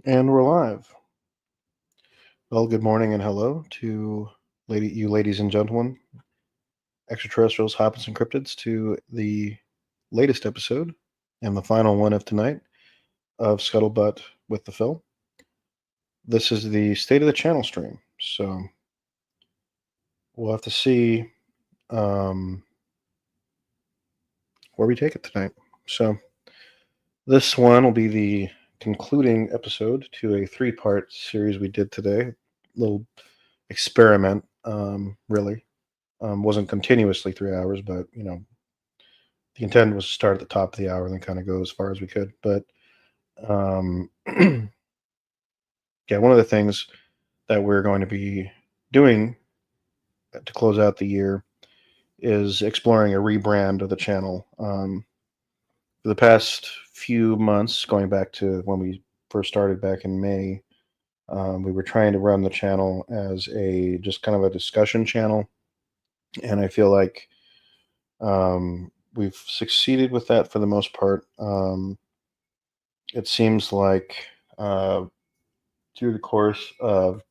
And we're live. Well, good morning and hello to you ladies and gentlemen, extraterrestrials, hobbits, and cryptids, to the latest episode and the final one of tonight of Scuttlebutt with the Phill. This is the state of the channel stream, so we'll have to see um, where we take it tonight. So this one will be the concluding episode to a three-part series we did today. Little experiment, really. Wasn't continuously 3 hours, but the intent was to start at the top of the hour and then kind of go as far as we could. But yeah, one of the things that we're going to be doing to close out the year is exploring a rebrand of the channel. For the past few months, going back to when we first started back in May, we were trying to run the channel as a just kind of a discussion channel, and I feel like we've succeeded with that for the most part. It seems like uh, through the course of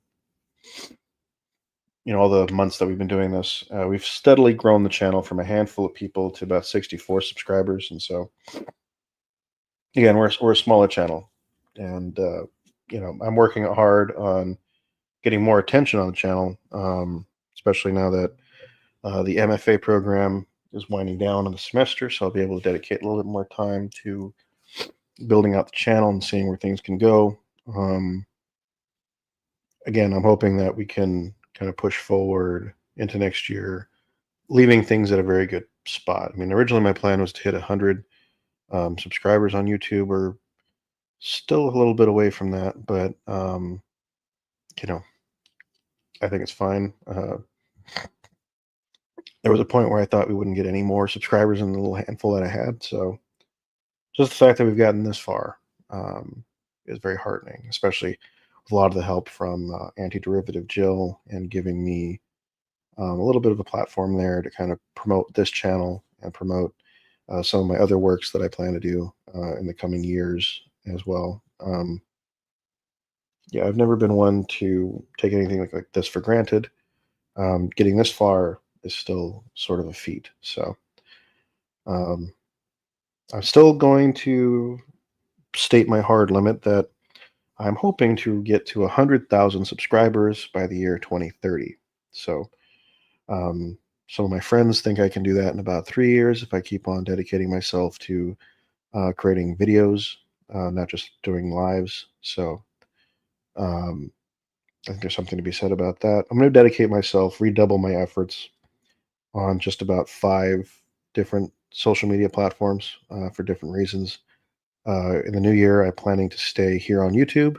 all the months that we've been doing this, we've steadily grown the channel from a handful of people to about 64 subscribers, and so again, we're a smaller channel, and I'm working hard on getting more attention on the channel, especially now that the MFA program is winding down in the semester, so I'll be able to dedicate a little bit more time to building out the channel and seeing where things can go. Again, I'm hoping that we can kind of push forward into next year, leaving things at a very good spot. I mean, originally my plan was to hit 100 subscribers on YouTube. We're still a little bit away from that, but you know, I think it's fine. There was a point where I thought we wouldn't get any more subscribers than the little handful that I had. So just the fact that we've gotten this far is very heartening, especially with a lot of the help from Anti-Derivative Jill and giving me a little bit of a platform there to kind of promote this channel and promote some of my other works that I plan to do in the coming years as well. Yeah, I've never been one to take anything like this for granted. Getting this far is still sort of a feat. So um, I'm still going to state my hard limit that I'm hoping to get to 100,000 subscribers by the year 2030. So Um, some of my friends think I can do that in about 3 years if I keep on dedicating myself to creating videos, not just doing lives. So um, I think there's something to be said about that. I'm going to dedicate myself, redouble my efforts on just about 5 different social media platforms for different reasons. In the new year, I'm planning to stay here on YouTube.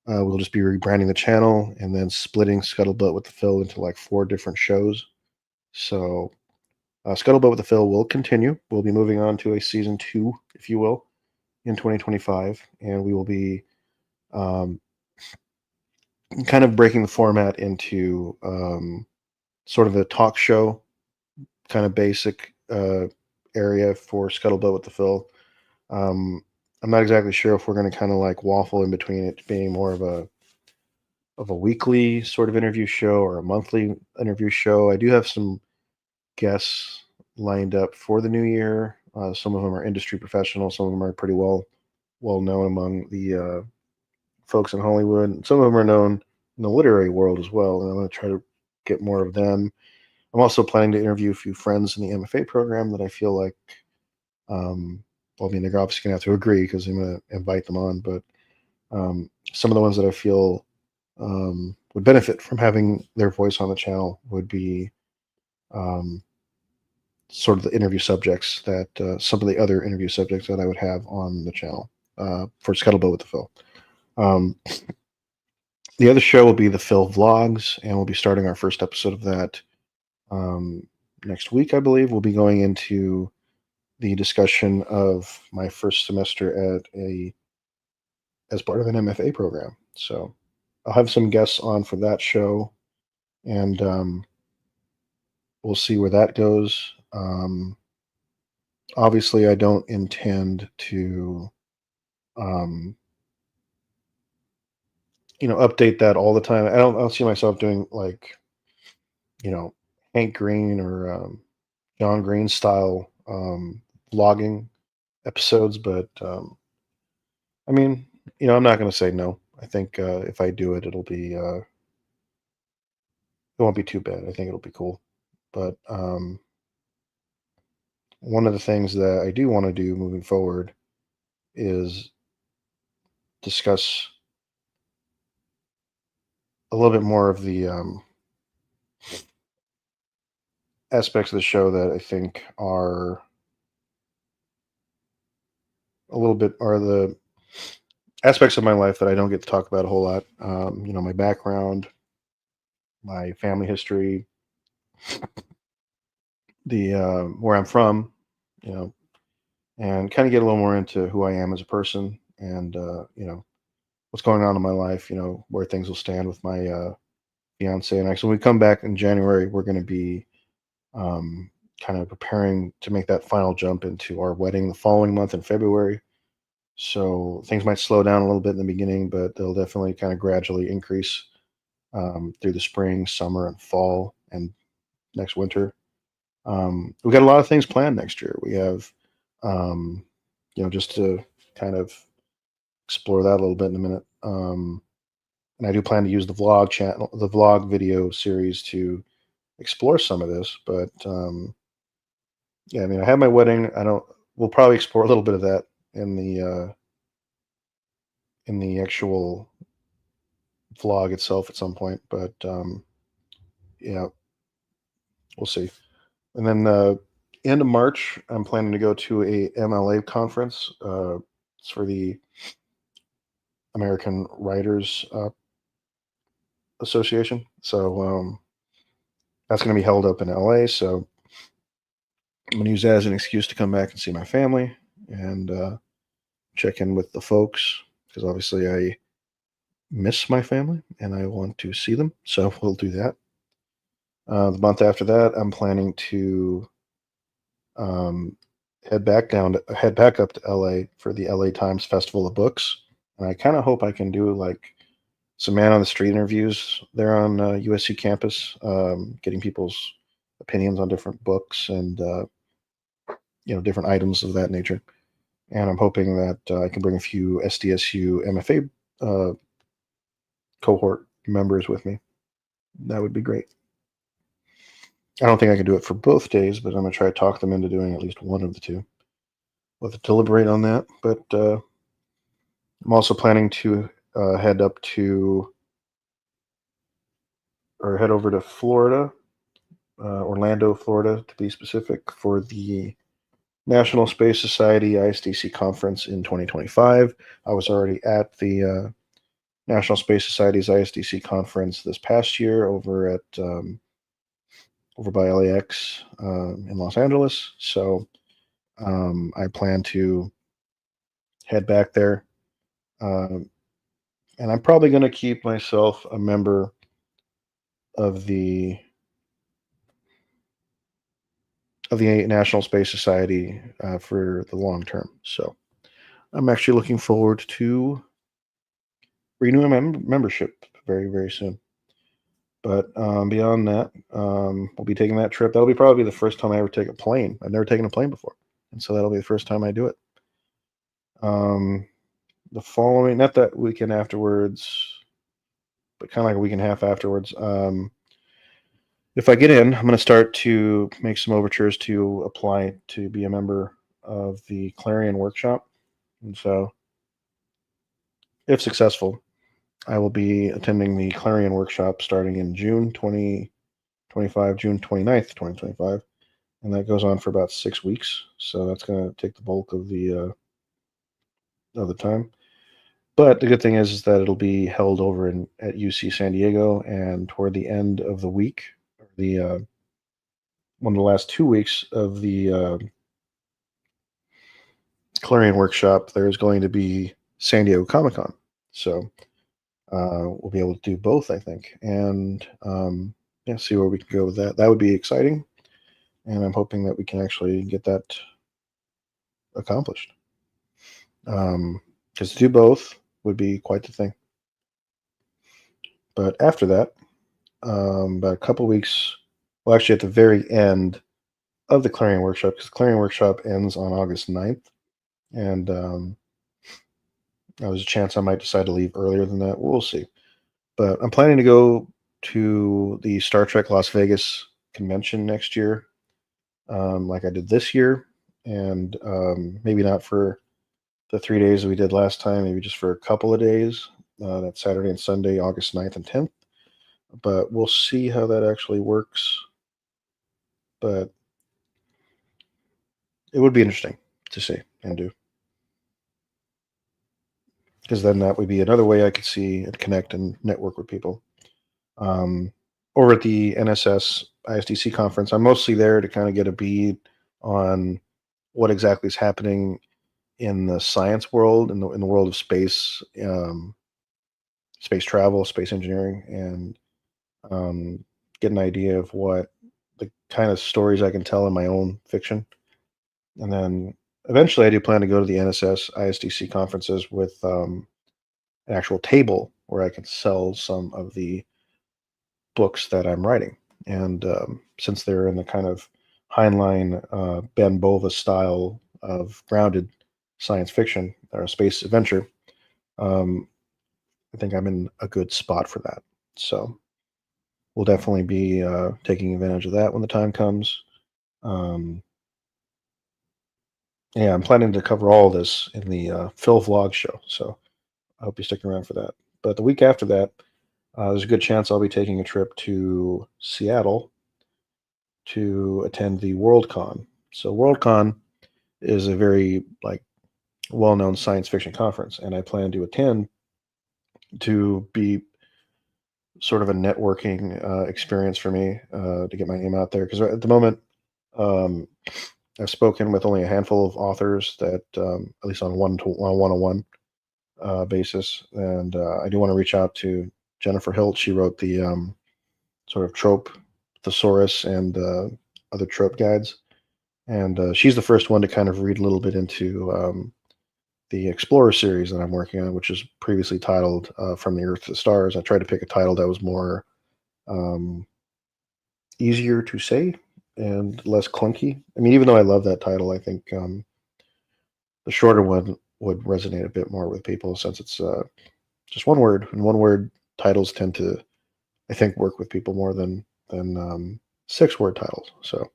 We'll just be rebranding the channel and then splitting Scuttlebutt with the Phill into like 4 different shows. So Scuttlebutt with the Phill will continue. We'll be moving on to a season 2, if you will, in 2025, and we will be um, kind of breaking the format into sort of a talk show, kind of basic area for Scuttlebutt with the Phill. Um, I'm not exactly sure if we're going to kind of like waffle in between it being more of a weekly sort of interview show or a monthly interview show. I do have some guests lined up for the new year. Some of them are industry professionals. Some of them are pretty well known among the folks in Hollywood. Some of them are known in the literary world as well. And I'm going to try to get more of them. I'm also planning to interview a few friends in the MFA program that I feel like, well, I mean, they're obviously going to have to agree because I'm going to invite them on. But some of the ones that I feel would benefit from having their voice on the channel would be um, sort of the interview subjects that some of the other interview subjects that I would have on the channel for Scuttlebutt with the Phill. Um, the other show will be the Phill Vlogs, and we'll be starting our first episode of that um, next week, I believe. We'll be going into the discussion of my first semester at as part of an MFA program. So I'll have some guests on for that show, and we'll see where that goes. Obviously, I don't intend to um, update that all the time. I don't see myself doing like, you know, Hank Green or John Green style vlogging episodes, but I mean, I'm not going to say no. I think if I do it, it won't be too bad. I think it'll be cool. But one of the things that I do want to do moving forward is discuss a little bit more of the aspects of the show that I think are a little bit are the aspects of my life that I don't get to talk about a whole lot. My background, my family history, the where I'm from, you know, and kind of get a little more into who I am as a person, and what's going on in my life. Where things will stand with my fiance and I. So when we come back in January, we're going to be um, kind of preparing to make that final jump into our wedding the following month in February. So things might slow down a little bit in the beginning, but they'll definitely kind of gradually increase through the spring, summer, and fall, and next winter. We got a lot of things planned next year. We have, um, just to kind of explore that a little bit in a minute. And I do plan to use the vlog channel, the vlog video series to explore some of this. But yeah, I mean, I have my wedding. I don't. We'll probably explore a little bit of that in the actual vlog itself at some point. But yeah, we'll see. And then end of March, I'm planning to go to a MLA conference. It's for the American Writers Association. So that's going to be held up in LA. So I'm going to use that as an excuse to come back and see my family and check in with the folks because obviously I miss my family and I want to see them. So we'll do that. The month after that, I'm planning to um, head back up to LA for the LA Times Festival of Books. And I kind of hope I can do like some man on the street interviews there on USC campus, getting people's opinions on different books and different items of that nature. And I'm hoping that I can bring a few SDSU MFA cohort members with me. That would be great. I don't think I can do it for both days, but I'm going to try to talk them into doing at least one of the two. We'll have to deliberate on that. But I'm also planning to head up to or head over to Florida, Orlando, Florida, to be specific, for the National Space Society ISDC conference in 2025. I was already at the National Space Society's ISDC conference this past year over by LAX in Los Angeles. So I plan to head back there, um, and I'm probably going to keep myself a member of the National Space Society for the long term. So I'm actually looking forward to renewing my membership very, very soon. But beyond that, we'll be taking that trip. That'll be probably the first time I ever take a plane. I've never taken a plane before, and so that'll be the first time I do it. The following, not that weekend afterwards, but kind of like a week and a half afterwards. If I get in, I'm going to start to make some overtures to apply to be a member of the Clarion Workshop. And so, if successful, I will be attending the Clarion Workshop starting in June 2025, June 29th, 2025. And that goes on for about 6 weeks. So that's going to take the bulk of the time. But the good thing is that it'll be held over at UC San Diego, and toward the end of the week, the one of the last 2 weeks of the Clarion Workshop, there's going to be San Diego Comic Con. So we'll be able to do both, I think, and yeah, see where we can go with that. That would be exciting, and I'm hoping that we can actually get that accomplished. Because to do both would be quite the thing. But after that, about a couple weeks, well, actually, at the very end of the clearing workshop, because the clearing workshop ends on August 9th, and there's a chance I might decide to leave earlier than that. We'll see. But I'm planning to go to the Star Trek Las Vegas convention next year, like I did this year, and maybe not for the 3 days we did last time, maybe just for a couple of days. That's Saturday and Sunday, August 9th and 10th. But we'll see how that actually works. But it would be interesting to see and do. Because then that would be another way I could see and connect and network with people. Um, Over at the NSS ISDC conference, I'm mostly there to kind of get a bead on what exactly is happening in the science world, in the world of space, space travel, space engineering, and get an idea of what the kind of stories I can tell in my own fiction. And then eventually, I do plan to go to the NSS ISDC conferences with an actual table where I can sell some of the books that I'm writing. And since they're in the kind of Heinlein, Ben Bova style of grounded science fiction or space adventure, um, I think I'm in a good spot for that. So we'll definitely be taking advantage of that when the time comes. Um, yeah, I'm planning to cover all this in the Phill vlog show. So I hope you stick around for that. But the week after that, there's a good chance I'll be taking a trip to Seattle to attend the Worldcon. So Worldcon is a very well-known science fiction conference, and I plan to attend to be sort of a networking experience for me to get my name out there. Because at the moment, um, I've spoken with only a handful of authors that, at least on one-on-one basis, and I do want to reach out to Jennifer Hilt. She wrote the sort of trope thesaurus and other trope guides. And she's the first one to kind of read a little bit into the Explorer series that I'm working on, which is previously titled From the Earth to the Stars. I tried to pick a title that was more um, easier to say and less clunky. I mean, even though I love that title, I think the shorter one would resonate a bit more with people since it's just one word, and one word titles tend to, I think, work with people more than 6 word titles. So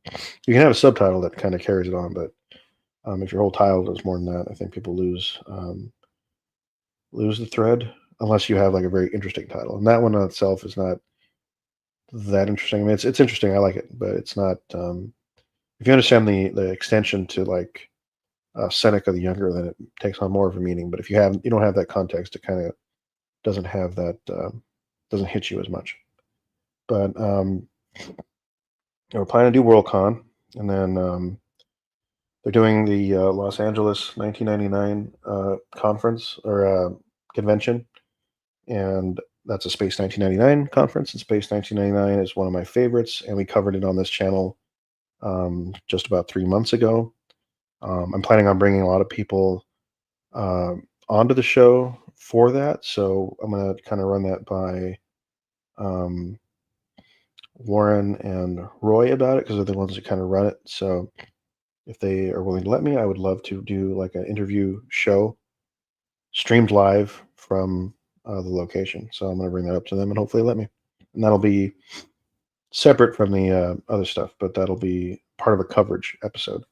you can have a subtitle that kind of carries it on, but if your whole title is more than that, I think people lose the thread unless you have like a very interesting title. And that one on itself is not that interesting. I mean, it's interesting. I like it, but it's not. If you understand the extension to like Seneca the Younger, then it takes on more of a meaning. But if you don't have that context, it kind of doesn't have that doesn't hit you as much. But we're planning to do Worldcon, and then they're doing the Los Angeles 1999 conference or convention, and that's a Space 1999 conference. And Space 1999 is one of my favorites, and we covered it on this channel just about 3 months ago. I'm planning on bringing a lot of people onto the show for that, so I'm going to kind of run that by um, Warren and Roy about it because they're the ones that kind of run it. So if they are willing to let me, I would love to do like an interview show streamed live from the location. So I'm going to bring that up to them and hopefully let me. And that'll be separate from the other stuff, but that'll be part of a coverage episode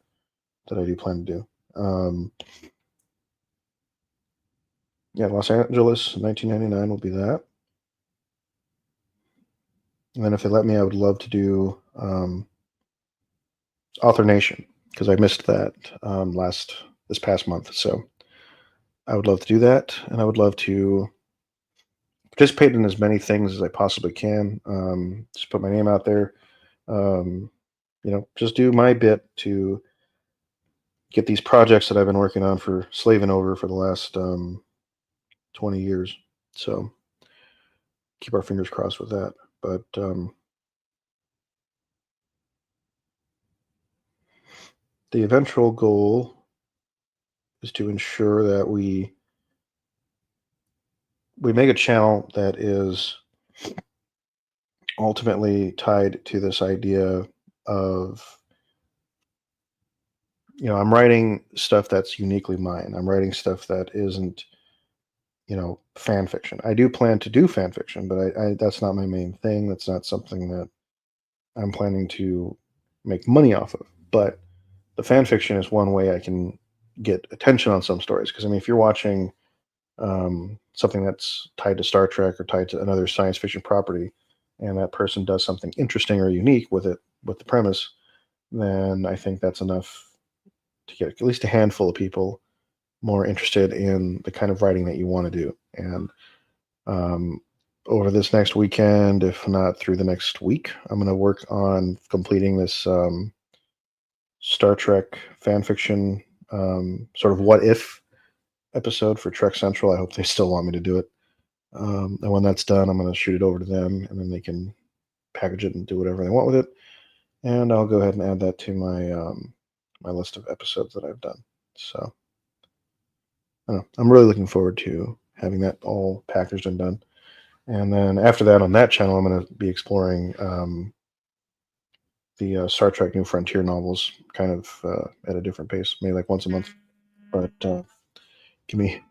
that I do plan to do. Yeah, Los Angeles, 1999 will be that. And then if they let me, I would love to do Author Nation because I missed that this past month. So I would love to do that, and I would love to participate in as many things as I possibly can. Just put my name out there. Um, just do my bit to get these projects that I've been working on for slaving over for the last 20 years. So keep our fingers crossed with that. But the eventual goal is to ensure that we we make a channel that is ultimately tied to this idea of, I'm writing stuff that's uniquely mine. I'm writing stuff that isn't, fan fiction. I do plan to do fan fiction, but I that's not my main thing. That's not something that I'm planning to make money off of. But the fan fiction is one way I can get attention on some stories. Because I mean, if you're watching something that's tied to Star Trek or tied to another science fiction property, and that person does something interesting or unique with it, with the premise, then I think that's enough to get at least a handful of people more interested in the kind of writing that you want to do. And um, over this next weekend, if not through the next week, I'm going to work on completing this Star Trek fan fiction sort of what if episode for Trek Central. I hope they still want me to do it. And when that's done, I'm going to shoot it over to them, and then they can package it and do whatever they want with it. And I'll go ahead and add that to my list of episodes that I've done. So I don't know, I'm really looking forward to having that all packaged and done. And then after that, on that channel, I'm going to be exploring the Star Trek New Frontier novels, kind of at a different pace, maybe like once a month. But give me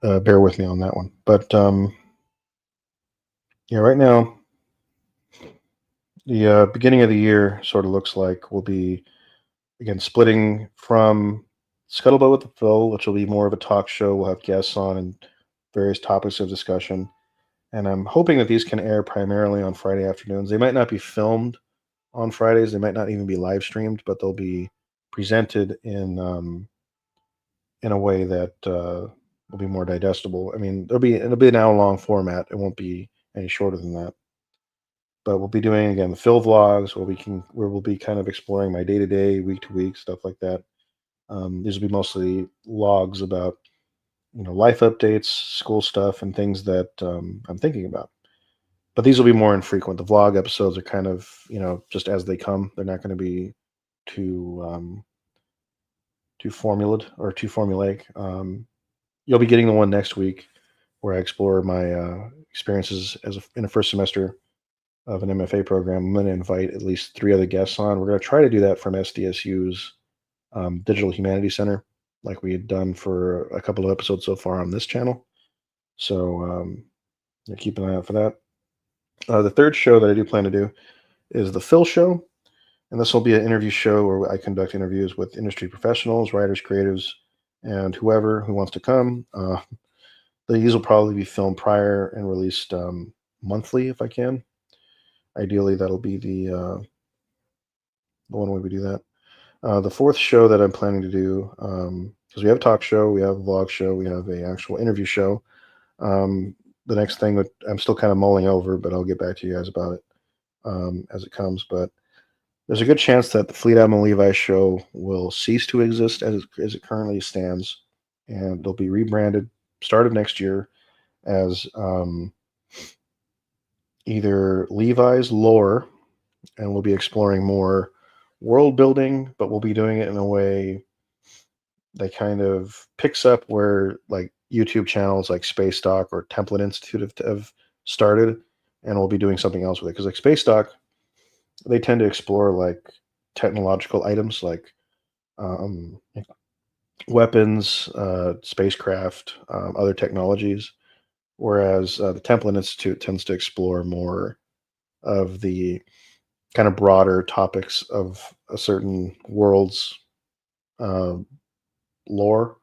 bear with me on that one. But yeah, right now the beginning of the year sort of looks like we'll be again splitting from Scuttlebutt with the Phill, which will be more of a talk show. We'll have guests on and various topics of discussion. And I'm hoping that these can air primarily on Friday afternoons. They might not be filmed on Fridays. They might not even be live streamed, but they'll be presented in a way that will be more digestible. I mean, it'll be an hour long format. It won't be any shorter than that. But we'll be doing again the Phil vlogs where we'll be kind of exploring my day to day, week to week stuff like that. These will be mostly logs about life updates, school stuff, and things that I'm thinking about. But these will be more infrequent. The vlog episodes are kind of just as they come. They're not going to be too too formulated or too formulaic. You'll be getting the one next week where I explore my experiences in a first semester of an MFA program. I'm going to invite at least 3 other guests on. We're going to try to do that from SDSU's Digital Humanities Center, like we had done for a couple of episodes so far on this channel. So keep an eye out for that. The third show that I do plan to do is the Phill Show. And this will be an interview show where I conduct interviews with industry professionals, writers, creatives, and whoever who wants to come. These will probably be filmed prior and released monthly if I can. Ideally, that'll be the one way we do that. The fourth show that I'm planning to do, because we have a talk show, we have a vlog show, we have a actual interview show. The next thing that I'm still kind of mulling over, but I'll get back to you guys about it as it comes. But there's a good chance that the Fleet Admiral Levi show will cease to exist as it currently stands, and they'll be rebranded start of next year as either Levi's Lore, and we'll be exploring more world building, but we'll be doing it in a way that kind of picks up where like YouTube channels like Space Dock or Template Institute have started, and we'll be doing something else with it because like Space Dock, they tend to explore like technological items like um, weapons, spacecraft, other technologies, whereas the Template Institute tends to explore more of the kind of broader topics of a certain world's uh, lore,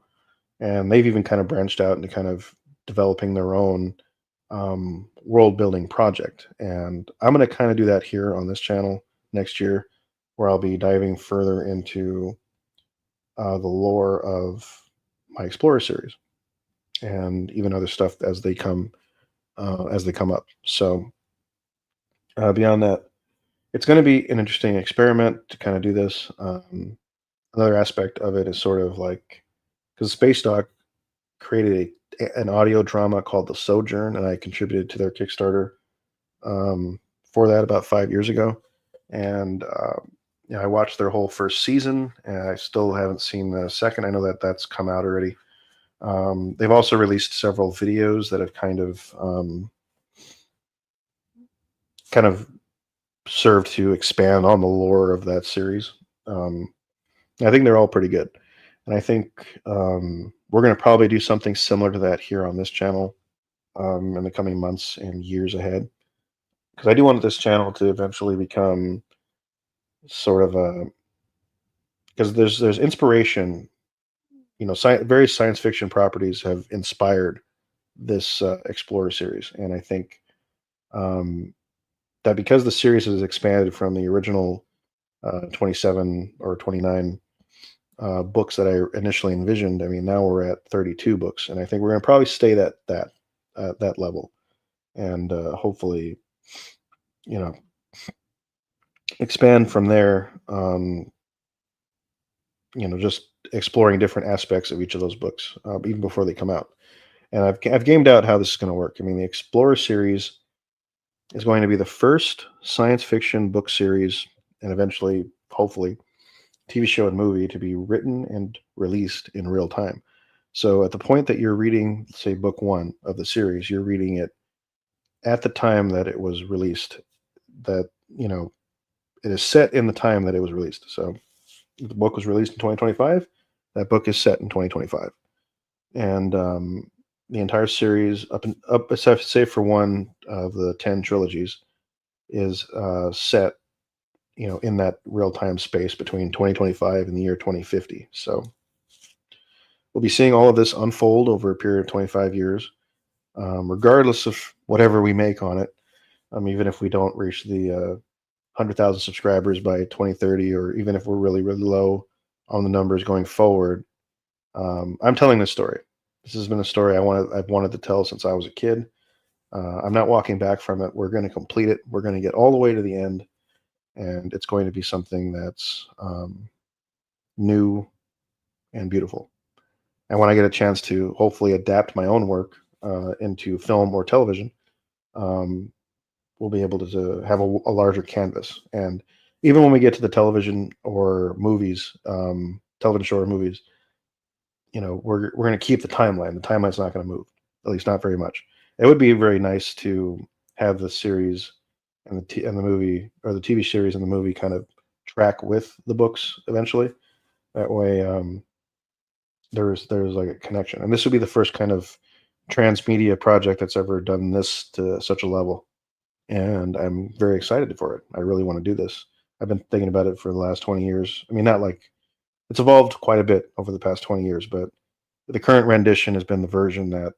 and they've even kind of branched out into kind of developing their own world building project. And I'm going to kind of do that here on this channel next year, where I'll be diving further into the lore of my Explorer series and even other stuff as they come up. So beyond that, it's going to be an interesting experiment to kind of do this. Another aspect of it is sort of like because Space Dock created an audio drama called The Sojourn, and I contributed to their Kickstarter for that about 5 years ago. And I watched their whole first season, and I still haven't seen the second. I know that that's come out already, They've also released several videos that have kind of served to expand on the lore of that series. Um, I think they're all pretty good, and I think we're going to probably do something similar to that here on this channel in the coming months and years ahead. Because I do want this channel to eventually become sort of a, because there's inspiration. Various science fiction properties have inspired this Explorer series, and I think um, that because the series has expanded from the original 27 or 29 books that I initially envisioned. I mean, now we're at 32 books, and I think we're going to probably stay that level, and hopefully, you know, expand from there. Just exploring different aspects of each of those books, even before they come out. And I've gamed out how this is going to work. I mean, the Explorer series is going to be the first science fiction book series, and eventually, hopefully, TV show and movie to be written and released in real time. So at the point that you're reading, say, book one of the series, you're reading it at the time that it was released. That, it is set in the time that it was released. So if the book was released in 2025, that book is set in 2025. And the entire series, except say for one of the 10 trilogies, is set, in that real time space between 2025 and the year 2050. So we'll be seeing all of this unfold over a period of 25 years, regardless of whatever we make on it. Even if we don't reach the 100,000 subscribers by 2030, or even if we're really, really low on the numbers going forward, I'm telling this story. This has been a story I've wanted to tell since I was a kid. I'm not walking back from it. We're going to complete it. We're going to get all the way to the end, and it's going to be something that's new and beautiful. And when I get a chance to hopefully adapt my own work into film or television, um, we'll be able to have a larger canvas. And even when we get to the television or movies, television show or movies, we're going to keep the timeline. The timeline's not going to move, at least not very much. It would be very nice to have the series and the movie, or the TV series and the movie, kind of track with the books eventually. That way, there's like a connection. And this would be the first kind of transmedia project that's ever done this to such a level. And I'm very excited for it. I really want to do this. I've been thinking about it for the last 20 years. I mean, not like it's evolved quite a bit over the past 20 years, but the current rendition has been the version that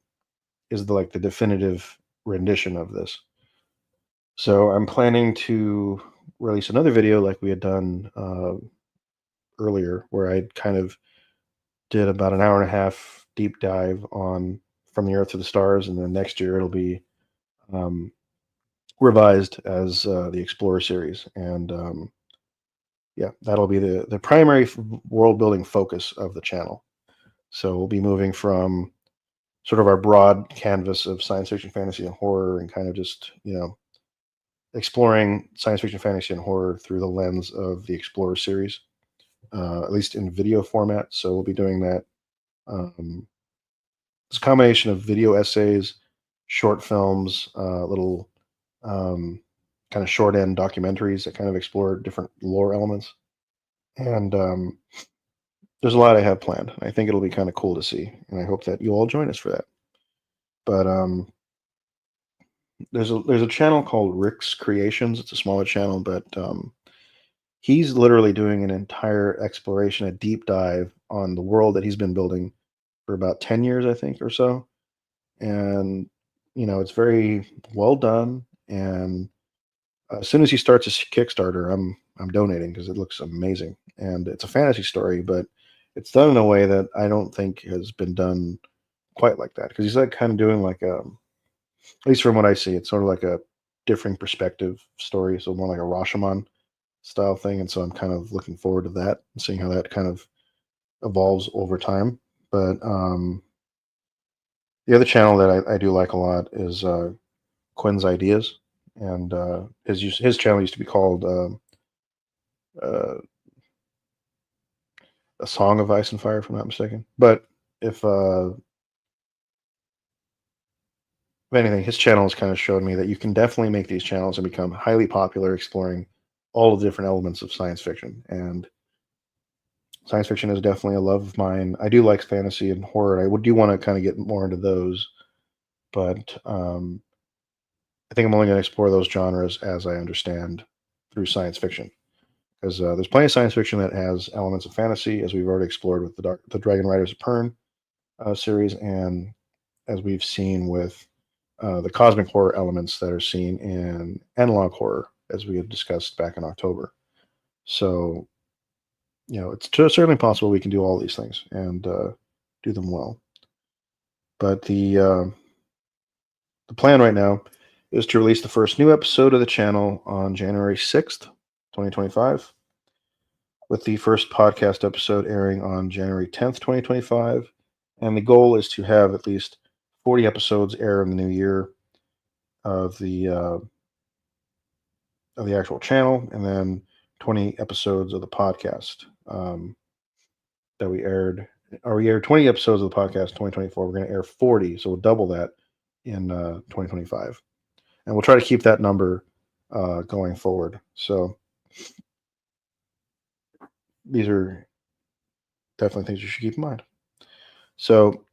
is the definitive rendition of this. So I'm planning to release another video like we had done earlier, where I kind of did about an hour and a half deep dive on From the Earth to the Stars, and then next year it'll be um, revised as the Explorer series, and yeah, that'll be the primary world building focus of the channel. So we'll be moving from sort of our broad canvas of science fiction, fantasy, and horror, and kind of just exploring science fiction, fantasy, and horror through the lens of the Explorer series, at least in video format. So we'll be doing that. It's a combination of video essays, short films, little kind of short end documentaries that kind of explore different lore elements. And there's a lot I have planned. I think it'll be kind of cool to see, and I hope that you all join us for that. But there's a channel called Rick's Creations. It's a smaller channel, but he's literally doing an entire exploration, a deep dive on the world that he's been building for about 10 years, I think, or so. And it's very well done. And as soon as he starts his Kickstarter, I'm donating because it looks amazing. And it's a fantasy story, but it's done in a way that I don't think has been done quite like that. Because he's like kind of doing like at least from what I see, it's sort of like a differing perspective story, so more like a Rashomon style thing. And so I'm kind of looking forward to that and seeing how that kind of evolves over time. But the other channel that I do like a lot is Quinn's Ideas, and his channel used to be called uh, A Song of Ice and Fire, if I'm not mistaken. But if if anything, his channel has kind of showed me that you can definitely make these channels and become highly popular, exploring all the different elements of science fiction. And science fiction is definitely a love of mine. I do like fantasy and horror. I do want to kind of get more into those, but I think I'm only going to explore those genres as I understand through science fiction. Because there's plenty of science fiction that has elements of fantasy, as we've already explored with the Dragon Riders of Pern series, and as we've seen with the cosmic horror elements that are seen in analog horror, as we had discussed back in October. So, it's certainly possible we can do all these things and do them well. But the plan right now is to release the first new episode of the channel on January 6th, 2025, with the first podcast episode airing on January 10th, 2025. And the goal is to have at least 40 episodes air in the new year of the actual channel, and then 20 episodes of the podcast that we aired. Or we aired 20 episodes of the podcast in 2024. We're going to air 40, so we'll double that in 2025. And we'll try to keep that number going forward. So these are definitely things you should keep in mind. So,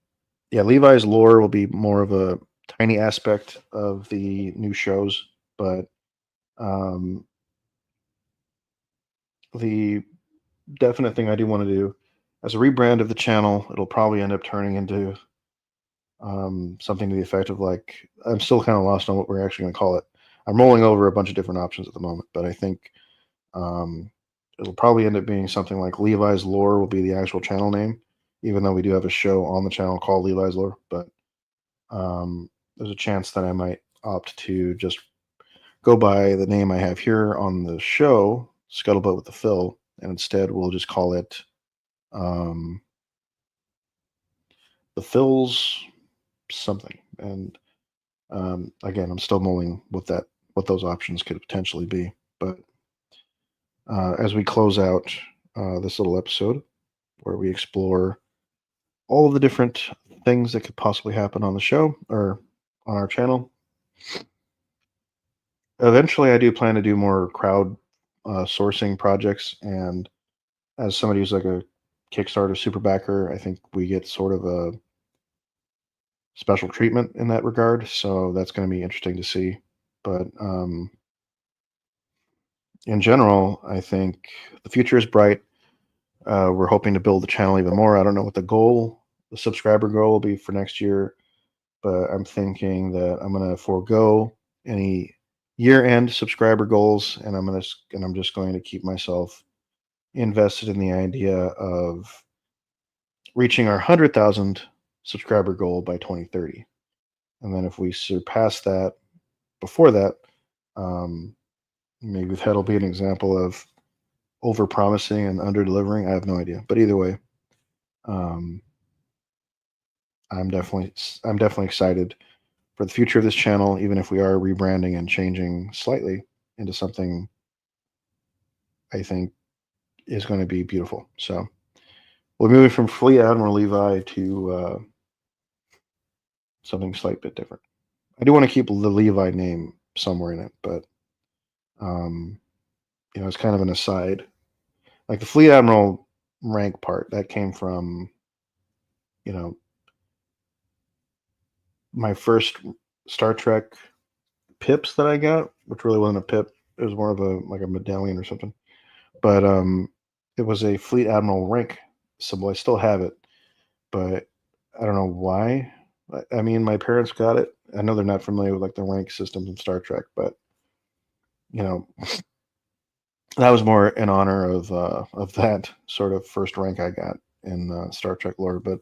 yeah, Levi's lore will be more of a tiny aspect of the new shows, but the definite thing I do want to do as a rebrand of the channel, it'll probably end up turning into something to the effect of, like, I'm still kind of lost on what we're actually going to call it. I'm rolling over a bunch of different options at the moment, but I think it'll probably end up being something like Levi's Lore will be the actual channel name, even though we do have a show on the channel called Levi's Lore. But there's a chance that I might opt to just go by the name I have here on the show, Scuttlebutt with the Phill, and instead we'll just call it the Phil's something. And again, I'm still mulling what those options could potentially be. But as we close out this little episode where we explore all of the different things that could possibly happen on the show or on our channel, eventually I do plan to do more crowd sourcing projects. And as somebody who's like a Kickstarter super backer, I think we get sort of a special treatment in that regard. So that's going to be interesting to see. But in general, I think the future is bright. We're hoping to build the channel even more. I don't know what the subscriber goal will be for next year, but I'm thinking that I'm going to forego any year-end subscriber goals, and I'm just going to keep myself invested in the idea of reaching our 100,000 subscriber goal by 2030. And then if we surpass that before that, maybe that'll be an example of over-promising and under-delivering. I have no idea, but either way, I'm definitely excited for the future of this channel, even if we are rebranding and changing slightly into something I think is going to be beautiful. So we're moving from Fleet Admiral Levi to something slight bit different. I do want to keep the Levi name somewhere in it, but it's kind of an aside. Like the Fleet Admiral rank part, that came from, my first Star Trek pips that I got, which really wasn't a pip. It was more of a medallion or something. But it was a Fleet Admiral rank symbol. I still have it, but I don't know why. I mean, my parents got it. I know they're not familiar with like the rank systems in Star Trek, but that was more in honor of that sort of first rank I got in Star Trek lore. But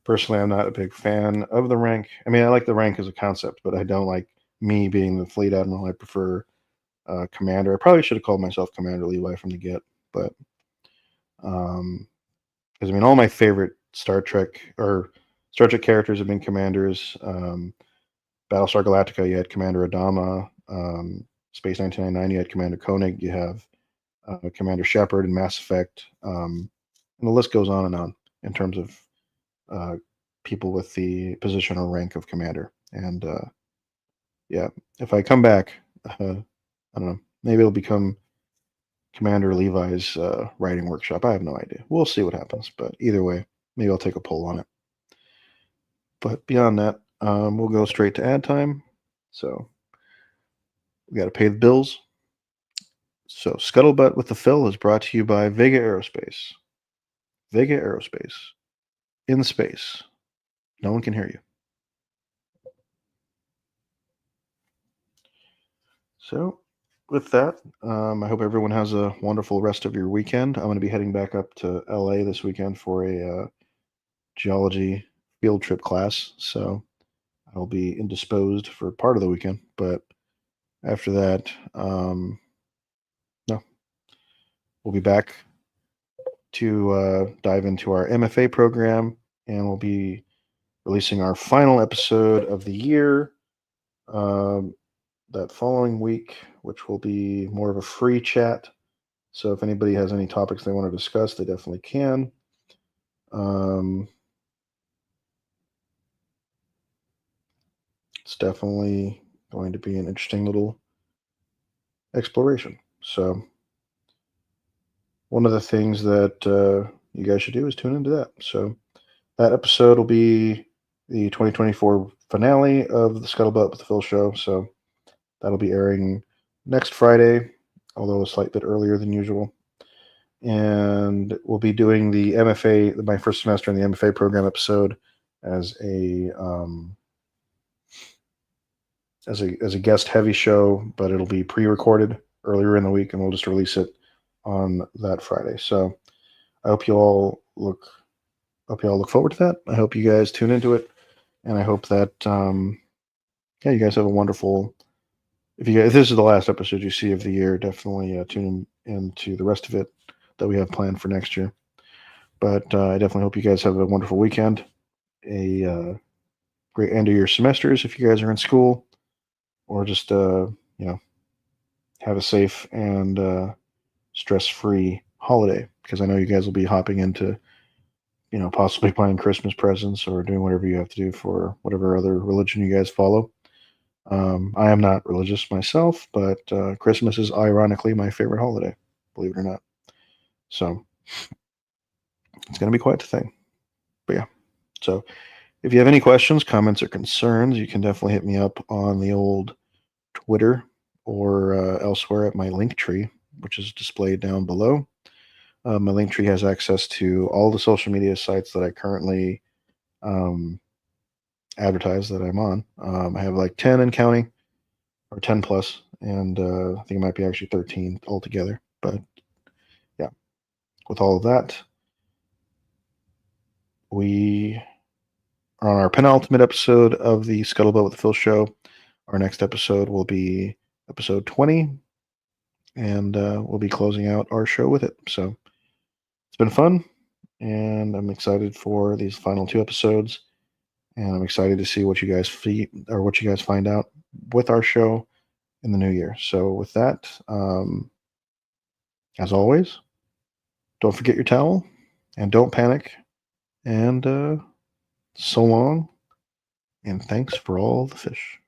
personally, I'm not a big fan of the rank. I mean, I like the rank as a concept, but I don't like me being the Fleet Admiral. I prefer Commander. I probably should have called myself Commander Levi from the get, but because I mean, all my favorite Star Trek characters have been commanders. Battlestar Galactica, you had Commander Adama. Space 1999, you had Commander Koenig. You have Commander Shepard in Mass Effect, and the list goes on and on in terms of people with the position or rank of commander. And yeah, if I come back, I don't know. Maybe it'll become Commander Levi's writing workshop. I have no idea. We'll see what happens. But either way, maybe I'll take a poll on it. But beyond that, we'll go straight to ad time. So we got to pay the bills. So Scuttlebutt with the Phill is brought to you by Vega Aerospace. Vega Aerospace. In space. No one can hear you. So with that, I hope everyone has a wonderful rest of your weekend. I'm going to be heading back up to LA this weekend for a geology field trip class. So I'll be indisposed for part of the weekend. But after that, no, we'll be back to dive into our MFA program, and we'll be releasing our final episode of the year that following week, which will be more of a free chat. So if anybody has any topics they want to discuss, they definitely can. It's definitely going to be an interesting little exploration. So one of the things that you guys should do is tune into that. So that episode will be the 2024 finale of the Scuttlebutt with the Phill show. So that'll be airing next Friday, although a slight bit earlier than usual. And we'll be doing the MFA, my first semester in the MFA program episode, as a guest heavy show, but it'll be pre-recorded earlier in the week, and we'll just release it on that Friday. So I hope you all look forward to that. I hope you guys tune into it, and I hope that you guys have a wonderful. If this is the last episode you see of the year, definitely tune into the rest of it that we have planned for next year. But I definitely hope you guys have a wonderful weekend, a great end of your semesters if you guys are in school, or just have a safe and stress-free holiday, because I know you guys will be hopping into possibly buying Christmas presents or doing whatever you have to do for whatever other religion you guys follow. I am not religious myself, but Christmas is ironically my favorite holiday, believe it or not. So it's going to be quite a thing. But yeah, so if you have any questions, comments, or concerns, you can definitely hit me up on the old Twitter or elsewhere at my link tree, which is displayed down below. My link tree has access to all the social media sites that I currently advertise that I'm on. I have like 10 and counting, or 10 plus, and I think it might be actually 13 altogether. But yeah, with all of that, we are on our penultimate episode of the Scuttlebutt with the Phill show. Our next episode will be episode 20, and we'll be closing out our show with it. So it's been fun, and I'm excited for these final 2 episodes, and I'm excited to see what you guys find out with our show in the new year. So with that, as always, don't forget your towel, and don't panic, and so long, and thanks for all the fish.